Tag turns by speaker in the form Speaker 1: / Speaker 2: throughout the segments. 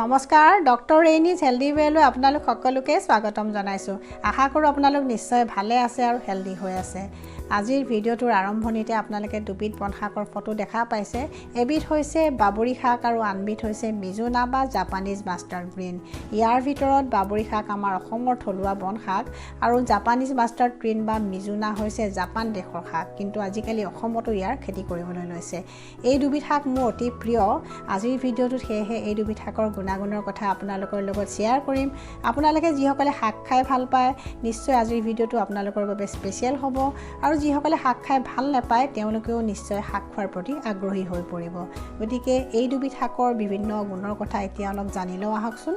Speaker 1: নমস্কাৰ drraineeshealthyway আপোনালোক সকলোকে স্বাগতম জনাইছো আশা কৰো আপোনালোক নিশ্চয় ভালে আছে আৰু হেলদি হৈ আছে আজিৰ ভিডিওটোৰ আৰম্ভণিতে আপোনালোকে দুবিধ বনশাকৰ ফটো দেখা পাইছে এবিধ হৈছে বাবৰি শাক আৰু আনবিধ হৈছে মিজুনা বা জাপানিজ মাষ্টাৰ্ড গ্ৰীণ ইয়াৰ ভিতৰত বাবৰি শাক আমাৰ অসমৰ থলুৱা বনশাক আৰু জাপানিজ মাষ্টাৰ্ড গ্ৰীণ বা মিজুনা হৈছে জাপান দেশৰ শাক কিন্তু আজিকালি অসমতো ইয়াৰ খেতি কৰিবলৈ লৈছে এই দুবিধ শাক মোৰ অতি প্ৰিয় আজিৰ ভিডিওটোত হেহে এই দুবিধ শাকৰ গুণাগুণৰ কথা আপোনালোকৰ লগত শেয়াৰ কৰিম আপোনালোকে যিসকলে শাক খাই ভাল পায় নিশ্চয় আজিৰ ভিডিওটো আপোনালোকৰ বাবে স্পেশাল হ'ব আৰু যিসকলে শাক খাই ভাল নাপায় তেওঁলোকেও নিশ্চয় শাক খোৱাৰ প্ৰতি আগ্ৰহী হৈ পৰিব গতিকে এই দুবিধ শাকৰ বিভিন্ন গুণৰ কথা এতিয়া অলপ জানি লওঁ আহকচোন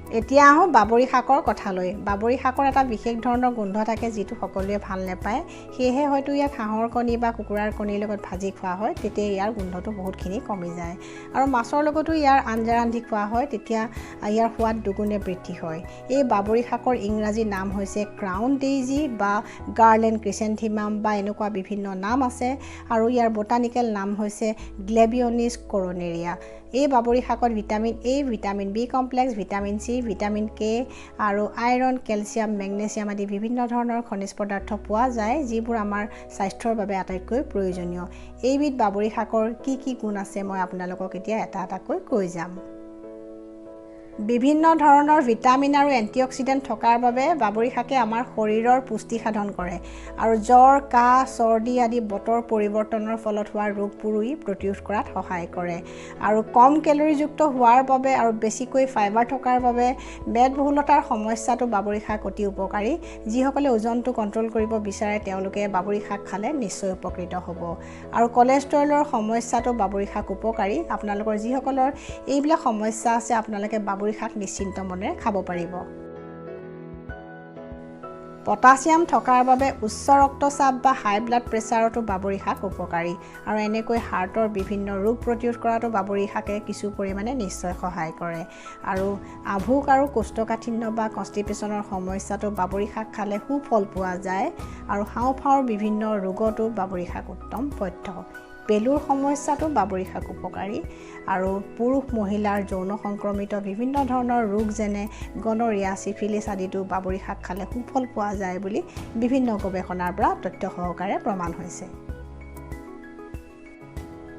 Speaker 1: এতিয়া আহো বাবৰি শাকৰ কথালৈ বাবৰি শাকৰ এটা বিশেষ ধৰণৰ গোন্ধ থাকে যেটো সকলোৱে ভাল নাপায় হেহে হয়তো ইয়াক হাঁহৰ কণী বা কুকুৰাৰ কণীৰ লগত ভাজি খোৱা হয় তেতিয়া ইয়াৰ গোন্ধটো বহুতখিনি কমি যায় আৰু মাছৰ লগতো ইয়াৰ আঞ্জা ৰান্ধি খোৱা হয় তেতিয়া ইয়াৰ সোৱাদ দুগুণে বৃদ্ধি হয় এই বাবৰি শাকৰ ইংৰাজী নাম হৈছে ক্ৰাউন ডেইজি বা গাৰ্লেণ্ড ক্ৰিসেন্থেমাম বা এনেকুৱা বিভিন্ন নাম আছে আৰু ইয়াৰ বটানিকেল নাম হৈছে গ্লেবিয়নিছ কৰণেৰিয়া এই বাবৰি শাকত vitamin A vitamin B complex vitamin C vitamin K আৰু আইৰন ক্যালসিয়াম মেগনেছিয়াম আদি বিভিন্ন ধৰণৰ খনিজ পদাৰ্থ পোৱা যায় যিবোৰ আমাৰ স্বাস্থ্যৰ বাবে আটাইতকৈ প্ৰয়োজনীয় এইবিধ বাবৰি শাকৰ কি গুণ আছে মই আপোনালোকক এতিয়া এটা এটাকৈ কৈ যাম বিভিন্ন ধৰণৰ ভিটামিন আৰু এন্টিঅক্সিডেন্ট থকাৰ বাবে বাবৰি শাকে আমাৰ শৰীৰৰ পুষ্টি সাধন কৰে আৰু জ্বৰ কাহ চৰ্দি আদি বতৰ পৰিৱৰ্তনৰ ফলত হোৱা ৰোগবোৰ প্ৰতিৰোধ কৰাত সহায় কৰে আৰু কম কেলৰিযুক্ত হোৱাৰ বাবে আৰু বেছিকৈ ফাইবাৰ থকাৰ বাবে মেদবহুলতাৰ সমস্যাটো বাবৰি শাক অতি উপকাৰী যিসকলে ওজনটো কন্ট্ৰোল কৰিব বিচাৰে তেওঁলোকে বাবৰি শাক খালে নিশ্চয় উপকৃত হ'ব আৰু কোলেষ্ট্ৰলৰ সমস্যাটো বাবৰি শাক উপকাৰী আপোনালোকৰ যিসকলৰ এইবিলাক সমস্যা আছে আপোনালোকে বাবৰি শাক নিশ্চিন্ত মনে খাব পাৰিব পটাছিয়াম থকাৰ বাবে উচ্চ ৰক্তচাপ বা হাই ব্লাড প্ৰেছাৰটো বাবৰি শাক উপকাৰী আৰু এনেকৈ হাৰ্টৰ বিভিন্ন ৰোগ প্ৰতিৰোধ কৰাটো বাবৰি শাকে কিছু পৰিমাণে নিশ্চয় সহায় কৰে আৰু আভোক আৰু কোষ্ঠকাঠিন্য বা কনষ্টিপেচনৰ সমস্যাটো বাবৰি শাক খালে সুফল পোৱা যায় আৰু হাওঁফাওঁৰ বিভিন্ন ৰোগতো বাবৰি শাক উত্তম পথ্য পেলুৰ সমস্যাটো বাবৰি শাক উপকাৰী আৰু পুৰুষ মহিলাৰ যৌন সংক্ৰমিত বিভিন্ন ধৰণৰ ৰোগ যেনে গনৰিয়া সিফিলিছ আদিটো বাবৰি শাক খালে সুফল পোৱা যায় বুলি বিভিন্ন গৱেষণাৰ পৰা তথ্য সহকাৰে প্ৰমাণ হৈছে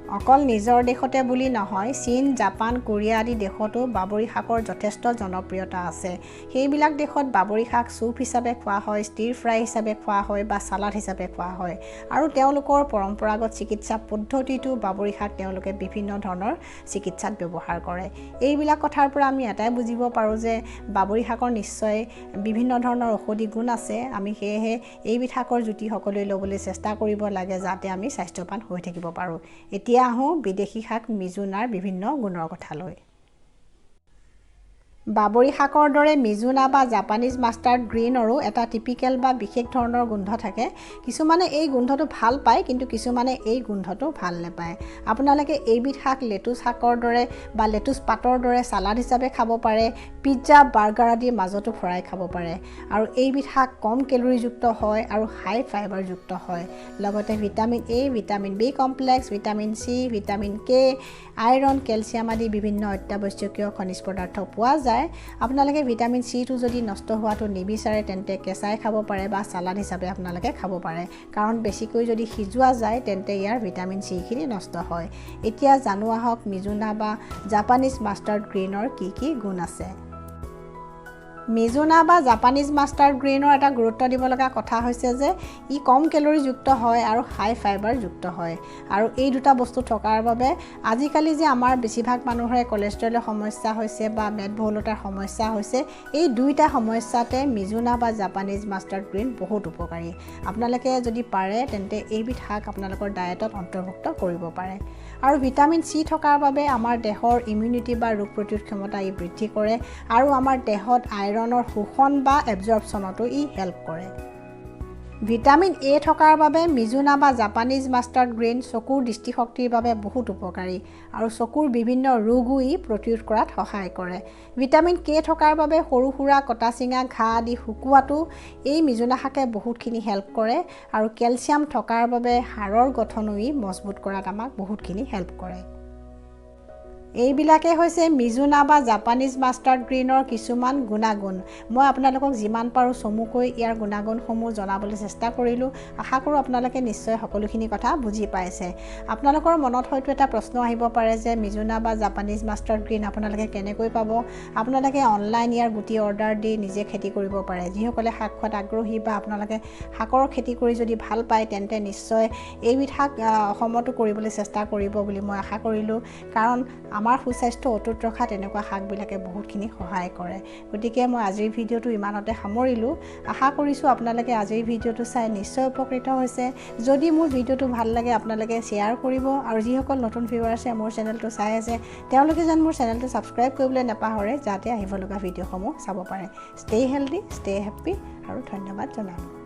Speaker 1: অকল নিজৰ দেশতে বুলি নহয় চীন জাপান কোৰিয়া আদি দেশতো বাবৰি শাকৰ যথেষ্ট জনপ্ৰিয়তা আছে সেইবিলাক দেশত বাবৰি শাক চুপ হিচাপে খোৱা হয় ষ্টিৰ ফ্ৰাই হিচাপে খোৱা হয় বা সালাড হিচাপে খোৱা হয় আৰু তেওঁলোকৰ পৰম্পৰাগত চিকিৎসা পদ্ধতিটো বাবৰি শাক তেওঁলোকে বিভিন্ন ধৰণৰ চিকিৎসাত ব্যৱহাৰ কৰে এইবিলাক কথাৰ পৰা আমি এটাই বুজিব পাৰো যে বাবৰি শাকৰ নিশ্চয় বিভিন্ন ধৰণৰ ঔষধি গুণ আছে আমি হেহে এইবিধ শাকৰ জুতি সকলোৱে ল'বলৈ চেষ্টা কৰিব লাগে যাতে আমি স্বাস্থ্যৱান হৈ থাকিব পাৰো এতিয়া আহো বিদেশী শাক মিজুনাৰ বিভিন্ন গুণৰ কথালৈ বাবৰি শাকৰ দৰে মিজুনা বা জাপানিজ মাষ্টাৰ্ড গ্ৰীণৰো এটা টিপিক্যাল বা বিশেষ ধৰণৰ গোন্ধ থাকে কিছুমানে এই গোন্ধটো ভাল পায় কিন্তু কিছুমানে এই গোন্ধটো ভাল নাপায় আপোনালোকে এইবিধ শাক লেটুস শাকৰ দৰে বা লেটুস পাতৰ দৰে সালাড হিচাপে খাব পাৰে পিজ্জা বাৰ্গাৰ আদিৰ মাজতো ফৰাই খাব পাৰে আৰু এইবিধ শাক কম কেলৰিযুক্ত হয় আৰু হাই ফাইবাৰ যুক্ত হয় লগতে vitamin A vitamin B complex vitamin C vitamin K iron calcium আদি বিভিন্ন অত্যাৱশ্যকীয় খনিজ পদাৰ্থ পোৱা যায় আপোনালোকে ভিটামিন সি টো যদি নষ্ট হোৱাটো নিবিচাৰে তেন্তে কেঁচাই খাব পাৰে বা সালাড হিচাপে আপোনালোকে খাব পাৰে কাৰণ বেছিকৈ যদি সিজোৱা যায় তেন্তে ইয়াৰ ভিটামিন সি খিনি নষ্ট হয় এতিয়া জানো আহক মিজুনা বা জাপানিজ মাষ্টাৰ্ড গ্ৰীণৰ কি গুণ আছে মিজুনা বা জাপানিজ মাষ্টাৰ্ড গ্ৰীণৰ এটা গুৰুত্ব দিব লগা কথা হৈছে যে ই কম কেলৰিযুক্ত হয় আৰু হাই ফাইবাৰ যুক্ত হয় আৰু এই দুটা বস্তু থকাৰ বাবে আজিকালি যে আমাৰ বেছিভাগ মানুহৰে কোলেষ্ট্ৰলৰ সমস্যা হৈছে বা মেদবহুলতাৰ সমস্যা হৈছে এই দুইটা সমস্যাতে মিজুনা বা জাপানিজ মাষ্টাৰ্ড গ্ৰীণ বহুত উপকাৰী আপোনালোকে যদি পাৰে তেন্তে এইবিধ শাক আপোনালোকৰ ডায়েটত অন্তৰ্ভুক্ত কৰিব পাৰে আৰু ভিটামিন সি থকাৰ বাবে আমাৰ দেহৰ ইমিউনিটি বা ৰোগ প্ৰতিৰোধ ক্ষমতা ই বৃদ্ধি কৰে আৰু আমাৰ দেহত আইৰণৰ শোষণ বা এবজৰ্পচনতো ই হেল্প কৰে ভিটামিন এ থকাৰ বাবে মিজুনা বা জাপানিজ মাষ্টাৰ্ড গ্ৰীণ চকুৰ দৃষ্টিশক্তিৰ বাবে বহুত উপকাৰী আৰু চকুৰ বিভিন্ন ৰোগো ই প্ৰতিৰোধ কৰাত সহায় কৰে ভিটামিন কে থকাৰ বাবে সৰু সুৰা কটাচিঙা ঘাঁ আদি শুকুৱাটো এই মিজুনা শাকে বহুতখিনি হেল্প কৰে আৰু ক্যালসিয়াম থকাৰ বাবে হাড়ৰ গঠনো ই মজবুত কৰাত আমাক বহুতখিনি হেল্প কৰে এইবিলাকে হৈছে মিজুনা বা জাপানিজ মাষ্টাৰ্ড গ্ৰীণৰ কিছুমান গুণাগুণ মই আপোনালোকক যিমান পাৰোঁ চমুকৈ ইয়াৰ গুণাগুণসমূহ জনাবলৈ চেষ্টা কৰিলোঁ আশা কৰোঁ আপোনালোকে নিশ্চয় সকলোখিনি কথা বুজি পাইছে আপোনালোকৰ মনত হয়তো এটা প্ৰশ্ন আহিব পাৰে যে মিজুনা বা জাপানিজ মাষ্টাৰ্ড গ্ৰীণ আপোনালোকে কেনেকৈ পাব আপোনালোকে অনলাইন ইয়াৰ গুটি অৰ্ডাৰ দি নিজে খেতি কৰিব পাৰে যিসকলে শাক খোৱাত আগ্ৰহী বা আপোনালোকে শাকৰ খেতি কৰি যদি ভাল পায় তেন্তে নিশ্চয় এইবিধ শাক অসমতো কৰিবলৈ চেষ্টা কৰিব বুলি মই আশা কৰিলোঁ কাৰণ আমাৰ সুস্বাস্থ্য অটুট ৰখা তেনেকুৱা শাকবিলাকে বহুতখিনি সহায় কৰে গতিকে মই আজিৰ ভিডিঅ'টো ইমানতে সামৰিলোঁ আশা কৰিছোঁ আপোনালোকে আজিৰ ভিডিঅ'টো চাই নিশ্চয় উপকৃত হৈছে যদি মোৰ ভিডিঅ'টো ভাল লাগে আপোনালোকে শ্বেয়াৰ কৰিব আৰু যিসকল নতুন ভিউৱাৰ্ছে মোৰ চেনেলটো চাই আছে তেওঁলোকে যেন মোৰ চেনেলটো ছাবস্ক্ৰাইব কৰিবলৈ নাপাহৰে যাতে আহিব লগা ভিডিঅ'সমূহ চাব পাৰে ষ্টে হেল্ডি ষ্টে হেপ্পী আৰু ধন্যবাদ জনালোঁ